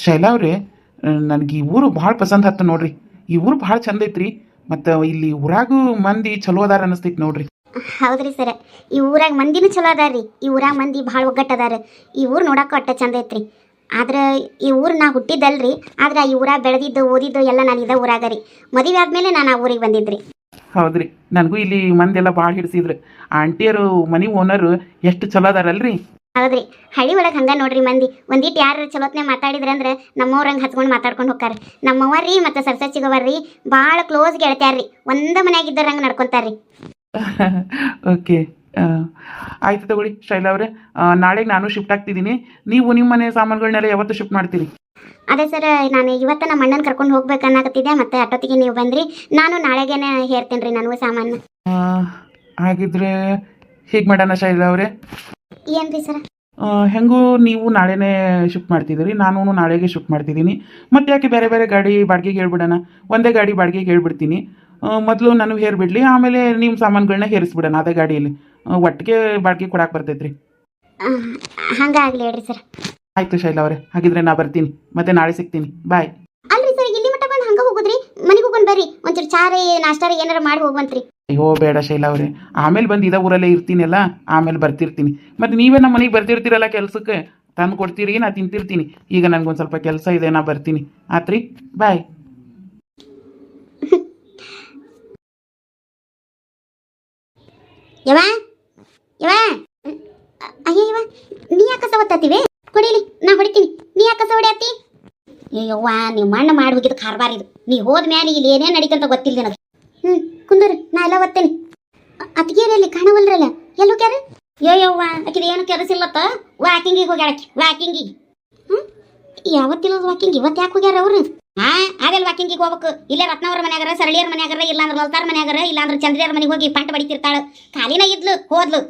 ಶೈಲಾ ಅವ್ರೆ, ನನಗೆ ಈ ಊರು ಭಾಳ ಪಸಂದ್ ಹತ್ತ ನೋಡ್ರಿ. ಈ ಊರು ಭಾಳ ಚಂದ ಐತ್ರಿ. ಮತ್ತು ಇಲ್ಲಿ ಊರಾಗೂ ಮಂದಿ ಚಲೋ ಅದಾರ ಅನಿಸ್ತೈತಿ ನೋಡ್ರಿ. ಹೌದ್ರಿ ಸರ್, ಈ ಊರಾಗ ಮಂದಿನೂ ಚಲೋ ಅದಾರ್ರಿ. ಈ ಊರಾಗ ಮಂದಿ ಭಾಳ ಒಗ್ಗಟ್ಟದಾರ. ಈ ಊರು ನೋಡಕ್ಕೆ ಒಟ್ಟ ಚಂದ ಐತ್ರಿ. ಆದ್ರೆ ಈ ಊರು ನಾ ಹುಟ್ಟಿದ್ದಲ್ರಿ. ಆದ್ರೆ ಈ ಊರಾಗ ಬೆಳೆದಿದ್ದು ಓದಿದ್ದು ಎಲ್ಲ ನಾನು ಇದ ಊರಾಗ ರೀ. ಮದುವೆ ಆದ್ಮೇಲೆ ನಾನು ಆ ಊರಿಗೆ ಬಂದಿದ್ರಿ. ಹೌದ್ರಿ, ನನಗೂ ಇಲ್ಲಿ ಮಂದಿ ಎಲ್ಲ ಭಾಳ ಹಿಡಿಸಿದ್ರು. ಆಂಟಿಯರು ಮನೆ ಓನರು ಎಷ್ಟು ಚಲೋ ಅದಾರಲ್ರಿ. ಹೌದ್ರಿ, ಹಳ್ಳಿ ಒಳಗೆ ಹಂಗ ನೋಡ್ರಿ ಮಂದಿ. ಒಂದಿಟ್ಟು ಯಾರು ಚಲೋತ್ನೆ ಮಾತಾಡಿದ್ರೆ ಅಂದ್ರೆ ನಮ್ಮವ್ರಂಗೆ ಹಚ್ಕೊಂಡು ಮಾತಾಡ್ಕೊಂಡು ಹೋಗ್ತಾರೆ. ನಮ್ಮವ್ರಿ ಮತ್ತು ಸರ್ಸಚ್ಚಿಗವ್ರಿ ಭಾಳ ಕ್ಲೋಸ್ ಗೆಳತ್ಯಾರ್ರಿ. ಒಂದ ಮನ್ಯಾಗ ಇದ್ದಾರಂಗೆ ನಡ್ಕೊಂತಾರ್ರಿ. ಓಕೆ, ಆಯ್ತು ತಗೊಳ್ಳಿ ಶೈಲಾ ಅವರೇ. ನಾಳೆಗೆ ನಾನು ಶಿಫ್ಟ್ ಆಗ್ತಿದ್ದೀನಿ. ನೀವು ನಿಮ್ಮ ಮನೆ ಸಾಮಾನುಗಳನ್ನೆಲ್ಲ ಯಾವತ್ತು ಶಿಫ್ಟ್ ಮಾಡ್ತೀರಿ? ಅದೇ ಸರ್, ನಾನು ಇವತ್ತು ನಮ್ಮ ಅಣ್ಣನ ಕರ್ಕೊಂಡು ಹೋಗ್ಬೇಕನ್ನಾಗತ್ತಿದ್ದೆ. ಮತ್ತೆ ಅಷ್ಟೊತ್ತಿಗೆ ನೀವು ಬಂದ್ರಿ. ನಾನು ನಾಳೆಗೇನೆ ಹೇರ್ತೇನೆ ರೀ ನನಗೂ ಸಾಮಾನು. ಹಾಗಿದ್ರೆ ಹೀಗೆ ಮಾಡೋಣ ಶೈಲಾ ಅವರೇ. ಏನು ರೀ ಸರ್? ಹೆಂಗೂ ನೀವು ನಾಳೆನೇ ಶಿಫ್ಟ್ ಮಾಡ್ತಿದ್ದೀರಿ, ನಾನು ನಾಳೆಗೆ ಶಿಫ್ಟ್ ಮಾಡ್ತಿದ್ದೀನಿ. ಮತ್ತೆ ಯಾಕೆ ಬೇರೆ ಬೇರೆ ಗಾಡಿ ಬಾಡಿಗೆಗೆ ಹೇಳ್ಬಿಡೋಣ. ಒಂದೇ ಗಾಡಿ ಬಾಡಿಗೆಗೆ ಹೇಳ್ಬಿಡ್ತೀನಿ. ಮೊದಲು ನನಗೆ ಹೇರ್ಬಿಡ್ಲಿ, ಆಮೇಲೆ ನಿಮ್ಮ ಸಾಮಾನುಗಳನ್ನ ಹೇರಿಸ್ಬಿಡೋಣ ಅದೇ ಗಾಡಿಯಲ್ಲಿ. ಒಟ್ಟಿಗೆ ಬಾಡಿಗೆ ಕೊಡಕ್ಕೆ ಬರ್ತೈತ್ರಿ. ಹಂಗಾಗಲಿ ಹೇಳ್ರಿ ಸರ್. ಆಯಿತು ಶೈಲಾ ಅವರೇ, ಹಾಗಿದ್ರೆ ನಾ ಬರ್ತೀನಿ. ಮತ್ತೆ ನಾಳೆ ಸಿಗ್ತೀನಿ. ಬಾಯ್. ಅಲ್ರಿ ಸರ್, ಇಲ್ಲಿ ಮಟ್ಟ ಬಂದು ಹಂಗೆ ಹೋಗುದ್ರಿ? ಮನೆಗೆ ಹೋಗೋಣ ಬರ್ರಿ. ಒಂಚೂರು ಚಾರೆ ನಾಷ್ಟಾರಿ ಏನಾರ ಮಾಡಿ ಹೋಗುವಂತ್ರಿ. ಅಯ್ಯೋ ಬೇಡ ಶೈಲಾ ಅವರೇ, ಆಮೇಲೆ ಬಂದು ಇದೇ ಊರಲ್ಲೇ ಇರ್ತೀನಲ್ಲ, ಆಮೇಲೆ ಬರ್ತಿರ್ತೀನಿ. ಮತ್ತು ನೀವೇ ನಮ್ಮ ಮನೆಗೆ ಬರ್ತಿರ್ತೀರಲ್ಲ ಕೆಲಸಕ್ಕೆ, ತಂದು ಕೊಡ್ತೀರಿ, ನಾ ತಿಂತಿರ್ತೀನಿ. ಈಗ ನನಗೊಂದು ಸ್ವಲ್ಪ ಕೆಲಸ ಇದೆ, ನಾ ಬರ್ತೀನಿ. ಆತ್ರಿ, ಬಾಯ್. ಯವ ಯವ ಅಯ್ಯ ಯವ, ನೀ ಯಾಕೆ ಕಸ ಒತ್ತತ್ತೀವಿ? ಕೊಡಿಲಿ, ನಾ ಹೊಡಿತೀನಿ. ನೀ ಯಾಕೆ ಕಸ ಹೊಡ್ಯಾತಿ? ಅಯ್ಯವ್ವ, ನೀವು ಮಣ್ಣು ಮಾಡಿ ಹೋಗಿದ್ದು ಕಾರ್ಬಾರ್ ಇದು. ನೀ ಹೋದ್ಮ್ಯಾಲೆ ಇಲ್ಲಿ ಏನೇನು ನಡೀತಂತ ಗೊತ್ತಿಲ್ಲ ನನಗೆ. ಕುಂದರಿ, ನಾ ಎಲ್ಲ ಒತ್ತೇನೆ. ಅತ್ತಿಗೆಯಲ್ಲಿ ಕಾಣವಲ್ರಲ್ಲ, ಎಲ್ಲಿ ಹೋಗ್ಯಾರ? ಯವ್ವ, ಆಕಿದ ಏನು ಕೆಲಸಿಲ್ಲತ್ತ. ವಾಕಿಂಗಿಗೆ ಹೋಗ್ಯಾಳಕಿ, ವಾಕಿಂಗಿಗೆ. ಯಾವತ್ತಿಲ್ಲ ವಾಕಿಂಗ್, ಇವತ್ತು ಯಾಕೆ ಹೋಗ್ಯಾರ ಅವ್ರು? ಅದೆಲ್ಲ ವಾಕಿಂಗಿಗೆ ಹೋಗ್ಬೇಕು. ಇಲ್ಲೇ ರತ್ನವ್ರ ಮನ್ಯಾಗರ, ಸರಳಿಯರ ಮನ್ಯಾಗರ, ಇಲ್ಲಾಂದ್ರೆ ಲಲ್ತಾರ ಮನ್ಯಾಗರ, ಇಲ್ಲಾಂದ್ರೆ ಚಂದ್ರಿಯರ ಮನೆಗೆ ಹೋಗಿ ಪಂಟ ಬಡಿತಿರ್ತಾಳ. ಖಾಲಿನ ಇದ್ಲು, ಹೋದ್ಲು.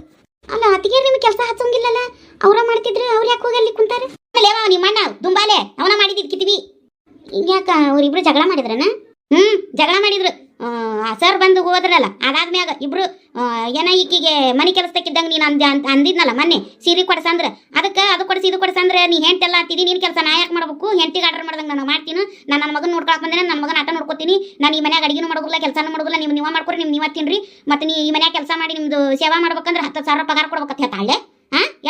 ಅಲ್ಲ, ಅತ್ತಿಗೆ ನಿಮ್ಗೆ ಕೆಲಸ ಹಚ್ಚಂಗಿಲ್ಲಲ್ಲ, ಅವ್ರ ಮಾಡ್ತಿದ್ರು. ಅವ್ರು ಯಾಕೆ ಹೋಗಿ ಅಲ್ಲಿ ಕುಂತಾರೆ? ನಿಮ್ಮ ಅಣ್ಣ ದುಂಬಾಲೆ ಅವನ ಮಾಡಿದ್ ಕಿತ್ವಿ. ಯಾಕ ಅವ್ರಿಬ್ರು ಜಗಳ ಮಾಡಿದ್ರನ? ಜಗಳ ಮಾಡಿದ್ರು. ಸರ್ ಬಂದು ಹೋದ್ರಲ್ಲ, ಅದಾದ್ಮ್ಯಾಗ ಇಬ್ರು ಏನ ಈಕಿಗೆ ಮನೆ ಕೆಲಸಕ್ಕಿದ್ದಂಗೆ ನೀನು ಅಂದಿದ್ನಲ್ಲ ಮೊನ್ನೆ, ಸೀರೆ ಕೊಡ್ಸಂದ್ರೆ ಅದಕ್ಕೆ ಅದು ಕೊಡಿಸಿ ಇದು ಕೊಡ್ಸಂದ್ರೆ ನೀ ಹೆಂಟೆಲ್ಲ ಹತ್ತಿದಿ. ನೀನು ಕೆಲಸ ನಾ ಯಾಕೆ ಮಾಡ್ಬೇಕು? ಹೆಂಟಿಗೆ ಆರ್ಡರ್ ಮಾಡ್ದಂಗೆ ನಾನು ಮಾಡ್ತೀನಿ. ನಾನು ನನ್ನ ಮಗನ ನೋಡ್ಕೊಳಕ್ ಬಂದೇನೆ, ನನ್ನ ಮಗನ ಆಟ ನೋಡ್ಕೊತೀನಿ. ನಾನು ಈ ಮನ್ಯಾಗ ಅಡಿಗೆನೂ ಮಾಡೋದಿಲ್ಲ, ಕೆಲಸನೂ ಮಾಡೋದಿಲ್ಲ. ನೀವು ಮಾಡ್ಕೊರಿ, ನೀವು ತಿನ್ರಿ. ಮತ್ತೆ ನೀ ಈ ಮನ್ಯಾಗ ಕೆಲಸ ಮಾಡಿ ನಿಮ್ದು ಸೇವಾ ಮಾಡ್ಬೇಕಂದ್ರೆ 10,000 ಪಗಾರ ಕೊಡ್ಬೇಕಂತ ಹೇಳ್ತಾಳೆ.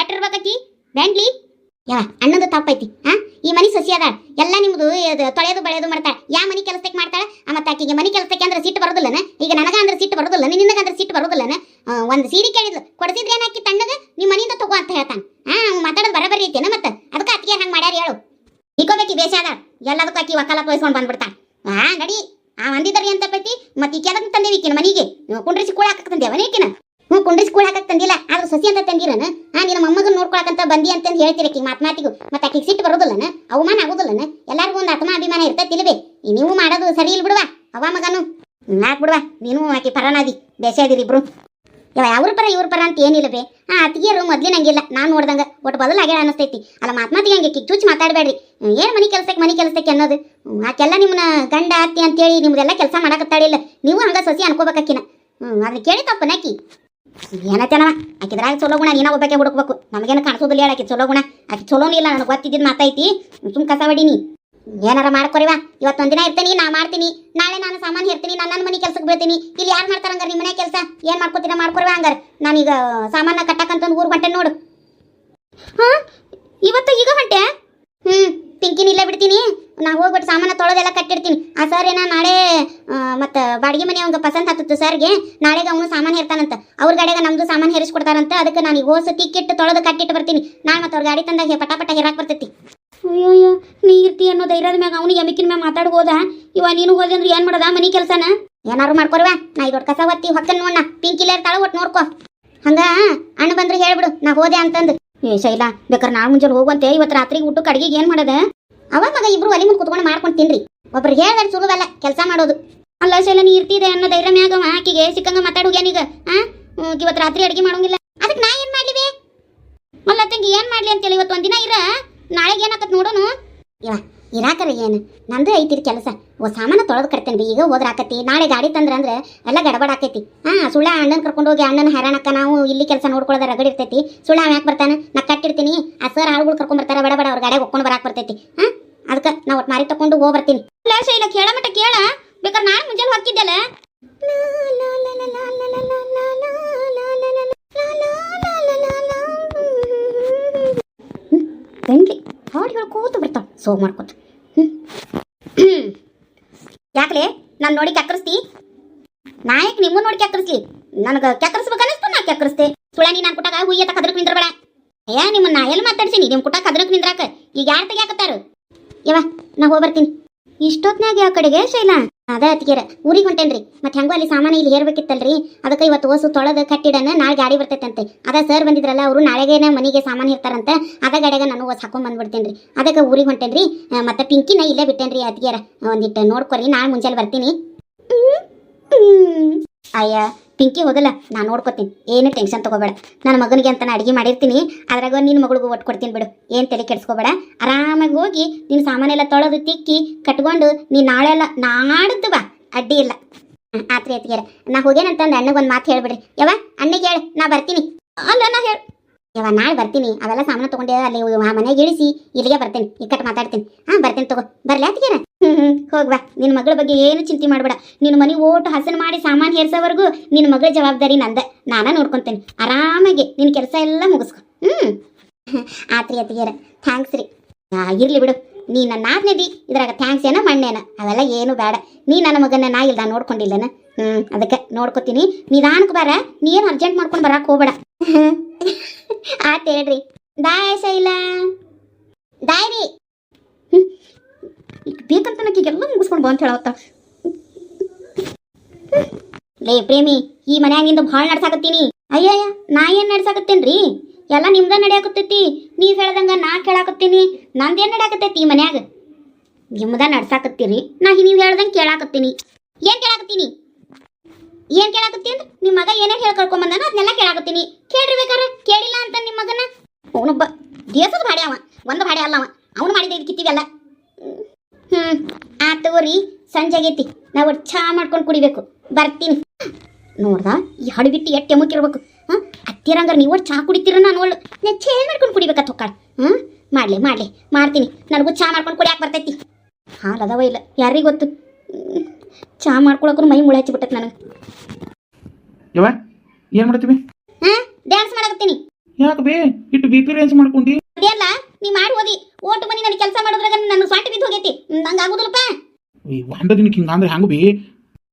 ಎಟ್ಟಿರ್ಬೇಕಿ ಬ್ಯಾಂಡ್ಲಿ? ಯಾ ಅಣ್ಣಂದು ತಪ್ಪೈತಿ. ಈ ಮನೆ ಸಸಿ ಅದ, ಎಲ್ಲ ನಿಮ್ದು ತೊಳೆಯೋದು ಬಳೆಯೋದು ಮಾಡ್ತಾಳೆ. ಯಾವ ಮನೆ ಕೆಲಸಕ್ಕೆ ಮಾಡ್ತಾಳೆ? ಮತ್ತೆ ಆಕಿಗೆ ಮನೆ ಕೆಲಸಕ್ಕೆ ಅಂದ್ರೆ ಸಿಟ್ಟು ಬರೋದಿಲ್ಲನ? ಈಗ ನನಗ ಅಂದ್ರೆ ಸಿಟ್ಟು ಬರೋದಿಲ್ಲ, ನಿನಗಂದ್ರೆ ಸಿಟ್ಟು ಬರೋದಿಲ್ಲನ? ಒಂದು ಸೀರೆ ಕೇಳಿದ್ಲು, ಕೊಡಿಸಿದ್ರೆ ಏನಾಕಿ ತಣ್ಣಗ ನಿಮ್ಮ ಮನೆಯಿಂದ ತಗೋ ಅಂತ ಹೇಳ್ತಾನೆ. ಮಾತಾಡೋದು ಬರಬರಿ ಐತೇನ? ಮತ್ತೆ ಅದಕ್ಕೆ ಅತ್ತಿಗೆ ಹಂಗೆ ಮಾಡ್ಯಾರ ಹೇಳು. ನಿಕೋಬೇಕಿ ಬೇಷ ಅದ, ಎಲ್ಲದಕ್ಕೂ ಆಕಿ ವಕಾಲತ್ ವಹಿಸ್ಕೊಂಡು ಬಂದ್ಬಿಡ್ತಾಳೆ. ನಡಿ, ಅಂದಿದ್ದರಿ ಅಂತ ಪೈತಿ. ಮತ್ತೆ ಈಕೆ ಅದಕ್ಕೆ ತಂದೇವಿ ಈಕಿನ ಮನೆಗೆ ಕುಂಡ್ರಿಸಿ ಕೂಡ ಹಾಕಕ್ ತಂದೇವ ಈಕಿನ? ಕುಂಡ್ರಿಸಿ ಕೂಡ ಹಾಕಕ್ ತಂದಿಲ್ಲ, ಆದ್ರೆ ಸಸಿ ಅಂತ ತಂದಿರನ? ನಿನ್ನ ಮೊಮ್ಮಗನ ನೋಡ್ಕೊಳಕಂತ ಬಂದಿ ಅಂತಂದು ಹೇಳ್ತೀರಿ ಆಕಿ ಮಾತಿಗೂ. ಮತ್ತೆ ಆಕಿಗೆ ಸಿಟ್ಟು ಬರೋದಿಲ್ಲನ? ಅವಮಾನ ಆಗೋದಿಲ್ಲನ? ಎಲ್ಲರಿಗೂ ಒಂದು ಆತ್ಮಾಭಿಮಾನ ಇರ್ತೈತಿಲ್ವೇ? ನೀವು ಮಾಡೋದು ಸರಿ ಇಲ್ಲ ಬಿಡುವ. ಅವ ಮಗನು ನಾಕ್ ಬಿಡುವ. ನೀನು ಆಕಿ ಪರನಾದಿ, ಬೇಷ ಇದೀರಿ ಇಬ್ರು. ಅವ್ರ ಪರ ಇವ್ರ ಪರ ಅಂತ ಏನಿಲ್ಲವೇ? ಅತ್ತಿಗೆಯರು ಮೊದ್ಲಿನಂಗಿಲ್ಲ, ನಾನು ನೋಡ್ದಂಗ ಒಟ್ಟು ಬದಲಾಗ್ಯಾಳ ಅನಿಸ್ತೈತಿ. ಅಲ್ಲ, ಮಾತಿಗೆ ಹಂಗೆ ಚುಚ್ಚು ಮಾತಾಡಬೇಡ್ರಿ. ಏನು ಮನೆ ಕೆಲಸಕ್ಕೆ ಅನ್ನೋದು? ಆಕೆಲ್ಲ ನಿಮ್ಮನ್ನ ಗಂಡ ಅತ್ತಿ ಅಂತೇಳಿ ನಿಮ್ದೆಲ್ಲ ಕೆಲಸ ಮಾಡಕತ್ತಾಳಿಲ್ಲ. ನೀವು ಹಂಗ ಸಸಿ ಅನ್ಕೋಬೇಕಿನ. ಅದನ್ನ ಕೇಳಿ ತಪ್ಪನಾಕಿ ಏನತ್ತೇನವ? ಆಕಿದ್ರಾಗ ಚಲೋ ಗುಣ ನೀನ ಒಬ್ಬಕ್ಕೆ ಹುಡುಕ್ಬೇಕು. ನಮಗೇನು ಕಾಣಿಸೋದಿಲ್ಲ ಹೇಳ ಆಕಿ ಚಲೋ ಗುಣ. ಆಕಿ ಚಲೋನೂ ಇಲ್ಲ, ನನಗೆ ಗೊತ್ತಿದ್ದಿದ್ದು ಮಾತಾಯ್ತಿ. ಸುಮ್ ಕಸ ಹೊಡೀನಿ. ಏನಾರ ಮಾಡ್ಕೊರಿವ. ಇವತ್ತೊಂದಿನ ಇರ್ತೀನಿ, ನಾ ಮಾಡ್ತೀನಿ. ನಾಳೆ ನಾನು ಸಾಮಾನು ಹೇರ್ತೀನಿ, ನನ್ನ ಮನೆ ಕೆಲ್ಸಕ್ಕೆ ಬೀಳ್ತೀನಿ. ಇಲ್ಲಿ ಯಾರು ಮಾಡ್ತಾರಂಗಾರ ನಿಮ್ಮ ಮನೆ ಕೆಲಸ? ಏನು ಮಾಡ್ಕೋತೀರ ಮಾಡ್ಕೊರಿವ. ಹಂಗಾರ ನಾನೀಗ ಸಾಮಾನ ಕಟ್ಟಕ್ಕಂತಂದು ಊರು ಹೊಂಟೆ ನೋಡು. ಇವತ್ತು ಈಗ ಹೊಂಟೆ? ಪಿಂಕಿನ ಇಲ್ಲೇ ಬಿಡ್ತೀನಿ. ನಾ ಹೋಗ್ಬಿಟ್ಟು ಸಾಮಾನು ತೊಳೆದೆಲ್ಲ ಕಟ್ಟಿಡ್ತೀನಿ. ಆ ಸರ್ ಏನ ನಾಳೆ ಮತ್ತು ಬಾಡಿಗೆ ಮನೆ ಅವಂಗೆ ಪಸಂದ್ ಹತ್ತಿತ್ತು ಸರ್ಗೆ. ನಾಳೆಗೆ ಅವನು ಸಾಮಾನು ಹೇರ್ತಾನಂತ. ಅವ್ರ ಗಾಡಿಯಾಗ ನಮ್ದು ಸಾಮಾನು ಹೇರಿಸ್ಕೊಡ್ತಾರಂತ. ಅದಕ್ಕೆ ನಾನು ಈಗ ಹೋಸ ತಿಕ್ಕಿಟ್ಟು ತೊಳೆದು ಕಟ್ಟಿಟ್ಟು ಬರ್ತೀನಿ. ನಾನು ಮತ್ತೆ ಅವ್ರ ಗಾಡಿ ತಂದಾಗ ಪಟ ಹೇರಾಕ್ ಬರ್ತೈತಿ. ಅಯ್ಯೋ, ನೀ ಇರ್ತಿ ಅನ್ನೋ ಧೈರ್ಯದ ಮ್ಯಾಗ ಅವನಿಗೆ ಎಮಿಕಿನ ಮ್ಯಾಗ ಮಾತಾಡ್ಬೋದ? ಇವ ನೀನು ಹೋದೆ ಅಂದ್ರೆ ಏನು ಮಾಡೋದ ಮನೆ ಕೆಲಸನ? ಏನಾರು ಮಾಡ್ಕೊರಿವ. ನಾ ಈಗ ಕಸ ಒತ್ತಿ ಹೊಕ್ಕನ್ ನೋಡ. ಪಿಂಕಿಲ್ಲ ಇರ್ತಾಳ, ಒಟ್ಟು ನೋಡ್ಕೊ. ಹಂಗ ಅಣ್ಣ ಬಂದ್ರೆ ಹೇಳ್ಬಿಡು ನಾ ಹೋದೆ ಅಂತಂದು. ಶೈಲಾ, ಬೇಕಾರೆ ನಾಳೆ ಮುಂಜಾನೆ ಹೋಗುವಂತೆ. ಇವತ್ತು ರಾತ್ರಿಗೆ ಊಟಕ್ಕೆ ಅಡಿಗೆಗೆ ಏನು ಮಾಡೋದ? ಅವ ಮಗ ಇಬ್ರು ಒಲಿ ಮುಂದೆ ಕುತ್ಕೊಂಡು ಮಾಡ್ಕೊಂಡು ತಿನ್ರಿ. ಒಬ್ರಿಗೆ ಹೇಳ್ದಾರೆ ಸುಲಭಲ್ಲ ಕೆಲಸ ಮಾಡೋದು. ಅಲ್ಲ ಶೈಲಾ, ನೀ ಇರ್ತಿದೆ ಅನ್ನೋ ಧೈರ್ಯ ಮ್ಯಾಗ ಆಕಿಗೆ ಸಿಕ್ಕಂಗ ಮಾತಾಡೋಗ್ಯಾನೀಗ. ಇವತ್ತು ರಾತ್ರಿ ಅಡಿಗೆ ಮಾಡೋಂಗಿಲ್ಲ. ಅದಕ್ಕೆ ನಾ ಏನು ಮಾಡ್ಲಿವೆ? ಅಲ್ಲ ತಂಗಿ, ಏನು ಮಾಡ್ಲಿ ಅಂತೇಳಿ ಇವತ್ತು ಒಂದಿನ ಇರ, ನಾಳೆಗೆ ಏನಾಕತ್ ನೋಡೋನು. ಇರಾಕರ ಏನು ನಂದು ಐತಿರಿ ಕೆಲಸ. ಸಾಮಾನು ತೊಳೆದು ಕಟ್ತೇನೆ ರೀ. ಈಗ ಹೋದ್ರ ಆಕತಿ. ನಾಳೆ ಗಾಡಿ ತಂದ್ರೆ ಎಲ್ಲ ಗಡಬಡ ಆಕೈತಿ. ಸುಳ್ಳ ಅಣ್ಣನ ಕರ್ಕೊಂಡು ಹೋಗಿ ಅಣ್ಣನ ಹೈರಾಣಕ್ಕ ನಾವು ಇಲ್ಲಿ ಕೆಲಸ ನೋಡ್ಕೊಳ್ಳೋದ ರಗಡ್ ಇರ್ತೈತಿ. ಸುಳ್ಳ ಯಾಕೆ ಬರ್ತಾನೆ? ನಾ ಕಟ್ಟಿರ್ತೀನಿ. ಆ ಸರ್ ಆಳುಗಳು ಕರ್ಕೊಂಡ್ ಬರ್ತಾರೆ, ಬಡ ಅವ್ರ ಗಾಡಿಗೆ ಹೋಗ್ಕೊಂಡು ಬರಾಕ್ ಬರ್ತೈತಿ. ಅದಕ್ಕೆ ನಾ ಒಟ್ಟು ಮಾರಿ ತಕೊಂಡು ಹೋಗಿ ಬರ್ತೀನಿ ಇಲ್ಲ ಕೇಳ ಮಟ್ಟ ಕೇಳ ಬೇಕಾದ್ರೆ ನಾನು ಮುಂಜಾನೆ ಹಾಕಿದ್ದಲ್ಲ ಗಂಟ್ಲಿ ಹಾಡು ಹೇಳ್ಕೋತ ಬರ್ತಾವ ಸೋಗ್ ಮಾಡ್ಕೋತ ಯಾಕಲೆ ನಾನು ನೋಡಿ ಕ್ಯಾಕರಿಸ್ತಿ ನಾಯಕ್ ನಿಮ್ಮ ನೋಡಿ ಕ್ಯಾಕರಿಸ್ಲಿ ನನಗೆ ಕ್ಯಾಕರಿಸ್ಬೇಕನ್ನಿಸ್ತು ನಾ ಕ್ಯಾಕರಿಸ್ತೆ ಸುಳಾನಿ ನಾನು ಕುಟಾಗ ಹುಯ್ಯತ ಕದ್ರಕ್ ನಿಂದ್ರಬೇಡ ಅಯ್ಯ ನಿಮ್ಮ ನಾ ಎಲ್ಲಿ ಮಾತಾಡ್ಸೀನಿ ನಿಮ್ಮ ಕುಟ ಕದ್ರಕ್ ನಿಂದ್ರಾಕ ಈಗ ಯಾರು ತೆಗಿಯಾಕತ್ತಾರ ಯವ್ವ ನಾ ಹೋಗಿ ಬರ್ತೀನಿ ಇಷ್ಟೊತ್ನಾಗ ಯಾವ ಕಡೆಗೆ ಶೈಲಾ ಅದ ಅತ್ತಿಗೆರ ಊರಿಗೆ ಹೊಂಟೇನ್ರಿ ಮತ್ತೆ ಹೆಂಗೋ ಅಲ್ಲಿ ಸಾಮಾನು ಇಲ್ಲಿ ಹೇರ್ಬೇಕಿತ್ತಲ್ರಿ ಅದಕ್ಕೆ ಇವತ್ತು ಹೊಸು ತೊಳೆದು ಕಟ್ಟಿಡನ ನಾಳೆ ಗಾಡಿ ಬರ್ತೈತಂತೆ ಅದ ಸರ್ ಬಂದಿದ್ರಲ್ಲ ಅವರು ನಾಳೆಗೆ ಮನೆಗೆ ಸಾಮಾನು ಇರ್ತಾರಂತ ಅದ ಗಾಡಿಗೆ ನಾನು ಹೊಸ ಹಾಕೊಂಡ್ ಬಂದ್ಬಿಡ್ತೇನ್ರಿ ಅದಕ್ಕೆ ಊರಿಗೆ ಹೊಂಟೇನ್ರಿ ಮತ್ತೆ ಪಿಂಕಿನ ಇಲ್ಲೇ ಬಿಟ್ಟೇನ್ರಿ ಅತ್ತಿಗೆರ ಒಂದಿಟ್ಟು ನೋಡ್ಕೊರಿ ನಾಳೆ ಮುಂಜಾನೆ ಬರ್ತೀನಿ ಅಯ್ಯ ಪಿಂಕಿ ಹೋದಲ್ಲ ನಾನು ನೋಡ್ಕೊತೀನಿ ಏನು ಟೆನ್ಷನ್ ತಗೋಬೇಡ ನನ್ನ ಮಗನಿಗೆ ಅಂತ ಅಡುಗೆ ಮಾಡಿರ್ತೀನಿ ಅದ್ರಾಗ ನಿನ್ನ ಮಗಳಿಗೂ ಒಟ್ಟು ಕೊಡ್ತೀನಿ ಬಿಡು ಏನು ತಲೆ ಕೆಡಿಸ್ಕೋಬೇಡ ಆರಾಮಾಗಿ ಹೋಗಿ ನಿನ್ನ ಸಾಮಾನೆಲ್ಲ ತೊಳೆದು ತಿಕ್ಕಿ ಕಟ್ಕೊಂಡು ನೀನು ನಾಳೆ ಎಲ್ಲ ನಾಡ್ದು ಬಾ ಅಡ್ಡಿ ಇಲ್ಲ ಆತ್ರಿ ಅತ್ತಿಗೆರ ನಾ ಹೋಗೇನಂತಂದು ಅಣ್ಣಗೆ ಒಂದು ಮಾತು ಹೇಳ್ಬಿಡ್ರಿ ಯವ್ವ ಅಣ್ಣಗೆ ಹೇಳು ನಾ ಬರ್ತೀನಿ ಅಲ್ಲ ನಾ ಹೇಳು ಯವ್ವ ನಾಳೆ ಬರ್ತೀನಿ ಅವೆಲ್ಲ ಸಾಮಾನು ತೊಗೊಂಡೆ ಅಲ್ಲಿ ಮನೆಗೆ ಇಳಿಸಿ ಇಲ್ಲಿಗೆ ಬರ್ತೇನೆ ಇಕ್ಕಟ್ಟು ಮಾತಾಡ್ತೀನಿ ಬರ್ತೀನಿ ತಗೋ ಬರ್ಲಿ ಅತ್ತಿಗೆರ ಹೋಗ್ಬಾ ನಿನ್ನ ಮಗಳ ಬಗ್ಗೆ ಏನು ಚಿಂತೆ ಮಾಡಬೇಡ ನಿನ್ನ ಮನೆ ಓಟು ಹಸನು ಮಾಡಿ ಸಾಮಾನು ಹೇರ್ಸೋವರೆಗೂ ನಿನ್ನ ಮಗಳ ಜವಾಬ್ದಾರಿ ನಂದ ನಾನ ನೋಡ್ಕೊತೇನೆ ಆರಾಮಾಗಿ ನಿನ್ನ ಕೆಲಸ ಎಲ್ಲ ಮುಗಿಸ್ಕೊ ಆತ್ರಿ ಅತ್ತಿಗೆರ ಥ್ಯಾಂಕ್ಸ್ ರೀ ಇರ್ಲಿ ಬಿಡು ನೀ ನನ್ನ ಆಜ್ಞೆದಿ ಇದ್ರಾಗ ಥ್ಯಾಂಕ್ಸ್ ಏನ ಮಣ್ಣೇನ ಅವೆಲ್ಲ ಏನು ಬೇಡ ನೀ ನನ್ನ ಮಗನ ನಾ ಇಲ್ದ ನೋಡ್ಕೊಂಡಿಲ್ಲನ ಅದಕ್ಕೆ ನೋಡ್ಕೊತೀನಿ ನಿಧಾನಕ್ಕೆ ಬಾರ ನೀ ಏನು ಅರ್ಜೆಂಟ್ ಮಾಡ್ಕೊಂಡು ಬರಕ್ಕೆ ಹೋಗ್ಬೇಡ ಆತ್ ಹೇಳ್ರಿ ದಾಯ್ ಶೈಲಾ ದಾಯ್ ರೀ ಈಗ ಬೇಕಂತ ನನಗೆಲ್ಲ ಮುಗಿಸ್ಕೊಂಡು ಬಾ ಅಂತ ಹೇಳತ್ತ ಲೇ ಪ್ರೇಮಿ ಈ ಮನ್ಯಾಗಿಂದ ಭಾಳ ನಡ್ಸಾಕತ್ತೀನಿ ಅಯ್ಯಯ್ಯ ನಾ ಏನು ನಡ್ಸಾಕತ್ತೇನ್ರಿ ಎಲ್ಲ ನಿಮ್ದ ನಡೆಯಾಕತ್ತೈತಿ ನೀವು ಹೇಳ್ದಂಗ ನಾ ಕೇಳಾಕತ್ತೀನಿ ನಂದೇನು ನಡೆಯಾಕತ್ತೈತಿ ಈ ಮನ್ಯಾಗ ನಿಮ್ದ ನಡ್ಸಾಕತ್ತೀರಿ ನಾ ನೀವು ಹೇಳ್ದಂಗೆ ಕೇಳಾಕತ್ತೀನಿ ಏನು ಕೇಳಾಕತ್ತೀನಿ ಏನು ಕೇಳಾಕತ್ತೀನಿ ನಿಮ್ಮ ಮಗ ಏನೇನು ಹೇಳಿ ಕಳ್ಕೊಂಬಂದಾನ ಅದನ್ನೆಲ್ಲ ಕೇಳಾಕತ್ತೀನಿ ಕೇಳ್ರಿ ಬೇಕಾರೆ ಕೇಳಿಲ್ಲ ಅಂತ ನಿಮ್ಮ ಮಗನ ಅವನೊಬ್ಬ ದೇಶದ ಭಾಡೆ ಅವ ಒಂದು ಭಾಡೆ ಅಲ್ಲ ಅವ ಅವನು ಮಾಡಿದ ಇದು ಕಿತ್ತಿವೆಲ್ಲ ಆ ತಗೋರಿ ಸಂಜೆ ಆಗೈತಿ ನಾವು ಚಾ ಮಾಡ್ಕೊಂಡು ಕುಡಿಬೇಕು ಬರ್ತೀನಿ ನೋಡ್ದ ಈ ಹಡಬಿಟ್ಟು ಎಷ್ಟು ಎಮ್ಮಕ್ಕಿರ್ಬೇಕು ಅತ್ತಿರಂಗಾರ ನೀವು ಚಾ ಕುಡಿತೀರ ನಾನು ಒಳ್ಳೆ ಚೇಂಜ್ ಮಾಡ್ಕೊಂಡು ಕುಡಿಬೇಕತ್ತ ಹೊಕ್ಕಾಳ ಮಾಡ್ತೀನಿ ನನಗೂ ಚಾ ಮಾಡ್ಕೊಂಡು ಕುಡಿಯಾಕೆ ಬರ್ತೈತಿ ಹಾಲು ಅದಾವ ಇಲ್ಲ ಯಾರಿಗೆ ಗೊತ್ತು ಚಾ ಮಾಡ್ಕೊಳಕ್ಕೂ ಮೈ ಮುಳೆ ಹಚ್ಚಿಬಿಟ್ಟೈತಿ ನನಗೆ ಯವ್ವ ಏನು ಮಾಡ್ತೀವಿ ಡ್ಯಾನ್ಸ್ ಮಾಡಕತ್ತೀನಿ ಯಾಕೆ ಬೇ ಇಟ್ಟು ಬಿ ಪಿ ರೇಂಜ್ ಮಾಡ್ಕೊಂಡಿ ಅಲ್ಲ ನೀ ಮಾಡಿ ಓದಿ ಓಟು ಮನಿ ನನಗೆ ಕೆಲಸ ಮಾಡೋದ್ರಾಗ ನನ್ನ ಸ್ವಾಟಿ ಬಿದ್ದು ಹೋಗೈತಿ ನಂಗೆ ಆಗುದಿಲ್ಲಪ್ಪ ಈ ಒಂದ ದಿನಕ್ಕೆ ಹಿಂಗಂದ್ರೆ ಹೆಂಗ ಬೇ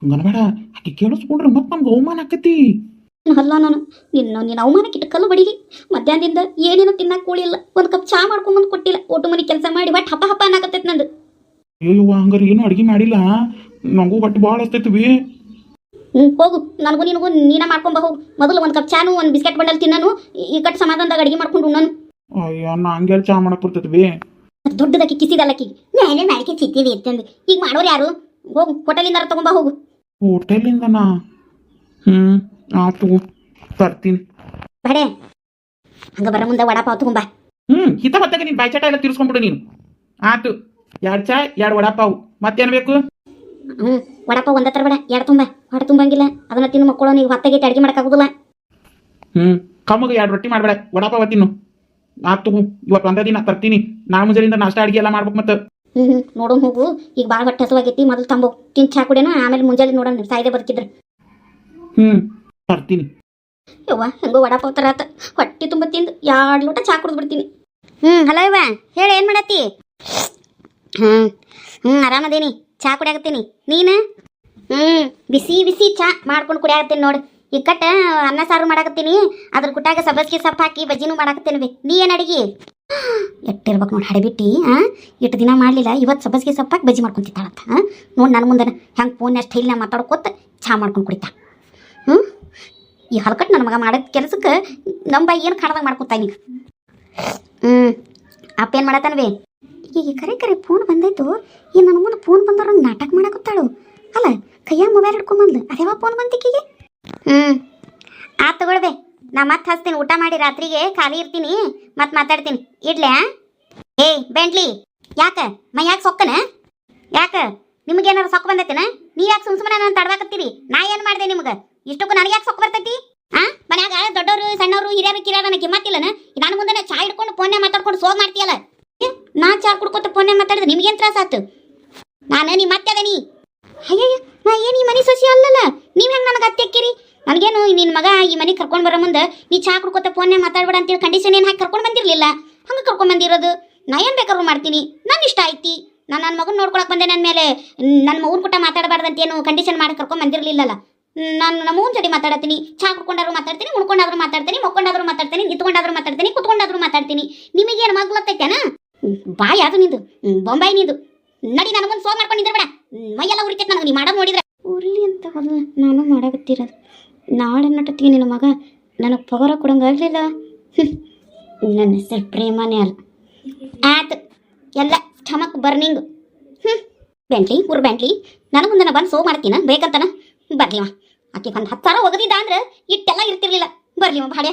ಹಂಗನಬೇಡ ಆಕೆ ಕೇಳಿಸ್ಕೊಂಡ್ರೆ ಮತ್ತೆ ನಮ್ಗೆ ಅವಮಾನ ಆಕತಿ ಅಲ್ಲ ನಾನು ನಿನ್ನ ಅವಮಾನಕ್ಕಿಟ್ಟು ಕಲ್ಲು ಬಡಿಲಿ ಮಧ್ಯಾಹ್ನದಿಂದ ಏನೇನು ತಿನ್ನಕ್ಕೆ ಕೂಳಿಲ್ಲ ಒಂದು ಕಪ್ ಚಾ ಮಾಡ್ಕೊಂಬಂದು ಕೊಟ್ಟಿಲ್ಲ ಓಟು ಮನಿ ಕೆಲಸ ಮಾಡಿ ಬಟ್ ಹಪ್ಪ ಅನ್ನಕತ್ತೈತಿ ನಂದು ಅಯ್ಯೋ ಹಂಗಾರೆ ಏನು ಅಡುಗೆ ಮಾಡಿಲ್ಲ ನಂಗೂ ಬಟ್ ಭಾಳ ಹಸ್ತೈತಿ ಬಿ ಹೋಗು ನನಗೂ ನಿನಗೂ ನೀನ ಮಾಡ್ಕೊಂಬ ಹೋಗು ಮೊದಲು ಒಂದು ಕಪ್ ಚಾನು ಒಂದು ಬಿಸ್ಕೆಟ್ ಬಂಡಲ್ ತಿನ್ನನು ಈ ಕಟ್ ಸಮಾಧಾನದಾಗ ಅಡುಗೆ ಮಾಡ್ಕೊಂಡು ಉಣ್ಣನು ಅಯ್ಯೋ ನಾ ಹಂಗೆಲ್ಲ ಚಾ ಮಾಡಕ್ಕೆ ಬರ್ತೈತಿ ಬಿ ದೊಡ್ಡದಕ್ಕೆ ಕಿಸಿದಲ್ಲಕ್ಕಿ ಮೇಲೆ ಮಾಡಿಕೆ ಸಿಕ್ಕಿವಿ ಇರ್ತಂದು ಈಗ ಮಾಡೋರು ಯಾರು ಹೋಗು ಹೋಟೆಲಿಂದ ತಗೊಂಬ ಹೋಗು ಹೋಟೆಲಿಂದನಾ ಆತು ತರ್ತೀನಿ ಬಡೆ ಹಂಗ ಬರ ಮುಂದೆ ವಡಾಪಾವ್ ತಗೊಂಬ ಹಿತ ಹೊತ್ತಾಗ ನೀನು ಬಾಯ್ಚಾಟ ಎಲ್ಲ ತಿರ್ಸ್ಕೊಂಡ್ಬಿಡು ನೀನು ಆತು 2 ಚಾ 2 ವಡಾಪಾವ್ ಮತ್ತೇನು ಬೇಕು ವಡಾಪಾವ್ ಒಂದ ತರಬೇಡ 2 ತುಂಬ ಹೊಟ್ಟೆ ತುಂಬಂಗಿಲ್ಲ ಅದನ್ನ ತಿನ್ನು ಮಕ್ಕಳು ನೀವು ಹೊತ್ತಾಗೈತೆ ಅಡುಗೆ ಮಾಡೋಕ್ಕಾಗೋದಿಲ್ಲ ಕಮ್ಮಗೆ 2 ರೊಟ್ಟಿ ಮಾಡಬೇಡ ವಡಾಪಾವ ತಿನ್ನು ಆತು ಇವತ್ತು ಒಂದೇ ದಿನ ತರ್ತೀನಿ ನಾನು ಮುಂಜಾನೆಯಿಂದ ನಾಷ್ಟ ಅಡುಗೆ ಎಲ್ಲ ಮಾಡ್ಬೇಕು ಮತ್ತೆ ನೋಡೋಣ ಹೋಗು ಈಗ ಭಾಳ ಹೊಟ್ಟೆ ಹಸುವಾಗೈತಿ ಮೊದಲು ತಂಬೋ ತಿನ್ ಚಾ ಕುಡಿಯೋಣ ಆಮೇಲೆ ಮುಂಜಾನೆ ನೋಡೋಣ ಸಾಯ್ದೆ ಬದುಕಿದ್ರೆ ತರ್ತೀನಿ ಯವ್ವ ಹೆಂಗೋ ವಡಾಪಾವ್ ತರ ಆತ ಹೊಟ್ಟೆ ತುಂಬ ತಿಂದು 2 ಲೋಟ ಚಾ ಕುಡಿದು ಬಿಡ್ತೀನಿ ಹಲೋ ಯವ್ವ ಹೇಳಿ ಏನು ಮಾಡತ್ತಿ ಆರಾಮದೇನಿ ಚಾ ಕುಡಿಯಾಕತ್ತೀನಿ ನೀನು ಬಿಸಿ ಬಿಸಿ ಚಾ ಮಾಡ್ಕೊಂಡು ಕುಡಿಯಾಕತ್ತೀನಿ ನೋಡು ಈ ಕಟ್ಟ ಅನ್ನ ಸಾರು ಮಾಡಾಕತ್ತೀನಿ ಅದ್ರ ಕುಟ್ಟಾಗ ಸಬ್ಬಸ್ಗೆ ಸೊಪ್ಪು ಹಾಕಿ ಬಜ್ಜಿನೂ ಮಾಡಾಕತ್ತೀನಿ ಬಿ ನೀ ಏನು ಅಡಿಗೆ ಎಟ್ಟಿರ್ಬೇಕು ನೋಡಿ ಹಡೆಬಿಟ್ಟು ಎಷ್ಟು ದಿನ ಮಾಡಲಿಲ್ಲ ಇವತ್ತು ಸಬ್ಬಸ್ಗೆ ಸೊಪ್ಪು ಹಾಕಿ ಬಜ್ಜಿ ಮಾಡ್ಕೊಂತಿದ್ದಾಳಂತ ನೋಡಿ ನನ್ನ ಮುಂದೆ ಹೆಂಗೆ ಫೋನ್ ಅಷ್ಟು ಇಲ್ಲ ಮಾತಾಡ್ಕೋತ ಚಾ ಮಾಡ್ಕೊಂಡು ಕುಡಿತಾ ಈ ಹಲ್ಕಟ್ಟು ನನ್ನ ಮಗ ಮಾಡೋದು ಕೆಲಸಕ್ಕೆ ನಮ್ಮ ಬಾಯಿ ಏನು ಕಾಡ್ದಾಗ ಮಾಡ್ಕೊತಾ ಈಗ ಅಪ್ಪ ಏನು ಮಾಡತ್ತಾನವೇ ಈಗ ಕರೆ ಫೋನ್ ಬಂದೈತು ಈ ನನ್ನ ಮುಂದೆ ಫೋನ್ ಬಂದವ್ರಂಗೆ ನಾಟಕ ಮಾಡಾಕತ್ತಾಳು ಅಲ್ಲ ಕೈಯಾಗ ಮೊಬೈಲ್ ಹಿಡ್ಕೊಂಬಂದ್ಲು ಅದೇವಾ ಫೋನ್ ಬಂತಿಕ್ಕಿಗೆ ಆತ್ ತಗೊಳ್ಬೆ ನಾ ಮತ್ತೆ ಹಚ್ತೀನಿ ಊಟ ಮಾಡಿ ರಾತ್ರಿಗೆ ಖಾಲಿ ಇರ್ತೀನಿ ಮತ್ತೆ ಮಾತಾಡ್ತೀನಿ ಇಡ್ಲ್ಯಾ ಬೆಂಟ್ಲಿ ಯಾಕೆ ಯಾಕೆ ಸೊಕ್ಕನ ಯಾಕೆ ನಿಮ್ಗೇನಾರು ಸೊಕ್ಕ ಬಂದೈತೇನ ನೀವು ಯಾಕೆ ಸುಮ್ಮನೆ ನಾನು ತಡ್ದಾಕತ್ತೀರಿ ನಾ ಏನು ಮಾಡಿದೆ ನಿಮ್ಗೆ ಇಷ್ಟಕ್ಕೂ ನನಗೆ ಯಾಕೆ ಸೊಕ್ಕ ಬರ್ತೈತಿ ಮನ್ಯಾಗ ದೊಡ್ಡವರು ಸಣ್ಣವರು ಹಿರಿಯರು ಕಿರಿಯರು ನನಗೆ ಕಿಮ್ಮತ್ತಿಲ್ಲನ ನಾನು ಮುಂದೆ ಚಾ ಹಿಡ್ಕೊಂಡು ಫೋನ್ಯಾಗ ಮಾತಾಡ್ಕೊಂಡು ಸೋಗ್ ಮಾಡ್ತೀಯಲ್ಲ ನಾ ಚಾ ಕುಡ್ಕೊತ ಫೋನ್ಯಾಗ ಮಾತಾಡಿದ್ರೆ ನಿಮ್ಗೇನು ತ್ರಾಸ ಆತು ನಾನು ನಿಮ್ಮ ಅತ್ತೆ ಅದೀನಿ ಅಯ್ಯಯ್ಯ ನಾ ಏನು ಈ ಮನೆ ಸೊಸಿ ಅಲ್ಲಲ್ಲ ನೀವು ಹೆಂಗೆ ನನಗೆ ಅತ್ತೆ ಅಕ್ಕಿರಿ ನನಗೇನು ನಿನ್ನ ಮಗ ಈ ಮನೆಗೆ ಕರ್ಕೊಂಡು ಬರೋ ಮುಂದೆ ನೀ ಚಾ ಕುಡ್ಕೊತ ಫೋನ್ಯಾಗ ಮಾತಾಡ್ಬೇಡ ಅಂತೇಳಿ ಕಂಡೀಷನ್ ಏನು ಹಾಕಿ ಕರ್ಕೊಂಡು ಬಂದಿರಲಿಲ್ಲ ಹಂಗೆ ಕರ್ಕೊಂಡು ಬಂದಿರೋದು ನಾ ಏನು ಬೇಕಾದ್ರೂ ಮಾಡ್ತೀನಿ ನನ್ನ ಇಷ್ಟ ಐತಿ ನಾನು ನನ್ನ ಮಗನ ನೋಡ್ಕೊಳಕ್ಕೆ ಬಂದೆ ನನ್ನ ಮೇಲೆ ನನ್ನ ಮಗನ ಕುಟ ಮಾತಾಡಬಾರ್ದಂತೇನು ಕಂಡೀಷನ್ ಮಾಡಿ ಕರ್ಕೊಂಡು ಬಂದಿರಲಿಲ್ಲಲ್ಲ ನಾನು ನಮ್ಮ ಮಗನ ಜೊತೆ ಮಾತಾಡ್ತೀನಿ ಚಾ ಕುಡ್ಕೊಂಡಾದ್ರೂ ಮಾತಾಡ್ತೀನಿ ಉಣ್ಕೊಂಡಾದ್ರೂ ಮಾತಾಡ್ತೀನಿ ಮಕ್ಕೊಂಡಾದ್ರೂ ಮಾತಾಡ್ತೀನಿ ನಿಂತ್ಕೊಂಡಾದ್ರೂ ಮಾತಾಡ್ತೀನಿ ಕುತ್ಕೊಂಡಾದ್ರೂ ಮಾತಾಡ್ತೀನಿ ನಿಮಗೇನು ಮಗ್ಲತ್ತೈತೇನ ಬಾಯಿ ಅದು ನಿಂದು ಬೊಂಬಾಯಿ ನಿಂದು ನಡಿ ನನ್ನ ಮುಂದೆ ಫೋನ್ ಮಾಡ್ಕೊಂಡಿದ್ರೆ ಬೇಡ ಮೈಯೆಲ್ಲ ಉರಿತೈತೆ ನನಗೆ ನೀ ಮಾಡೋದು ನೋಡಿದ್ರೆ ಉರ್ಲಿ ಅಂತ ಹೋದ ನಾನು ಮಾಡಾಕತ್ತಿರೋದು ನಾಳೆ ನಟತ್ತಿಗೆ ನಿನ್ನ ಮಗ ನನಗೆ ಪಗಾರ ಕೊಡಂಗಾಗಲಿಲ್ಲ ನನ್ನ ಹೆಸರು ಪ್ರೇಮನೇ ಅಲ್ಲ ಆಯ್ತು ಎಲ್ಲ ಸ್ಟಮಕ್ ಬರ್ನಿಂಗ್ ಬ್ಯಾಂಟ್ಲಿ ಊರ್ ಬ್ಯಾಂಟ್ಲಿ ನನಗೆ ಮುಂದೆ ನಾ ಬಂದು ಸೋ ಮಾಡ್ತೀನ ಬೇಕಂತನ ಬರ್ಲಿವ ಆಕೆ ಒಂದು 10,000 ಒಗದಿದ್ದ ಅಂದ್ರೆ ಇಟ್ಟೆಲ್ಲ ಇರ್ತಿರ್ಲಿಲ್ಲ ಬರ್ಲಿವ ಭಾಡ್ಯ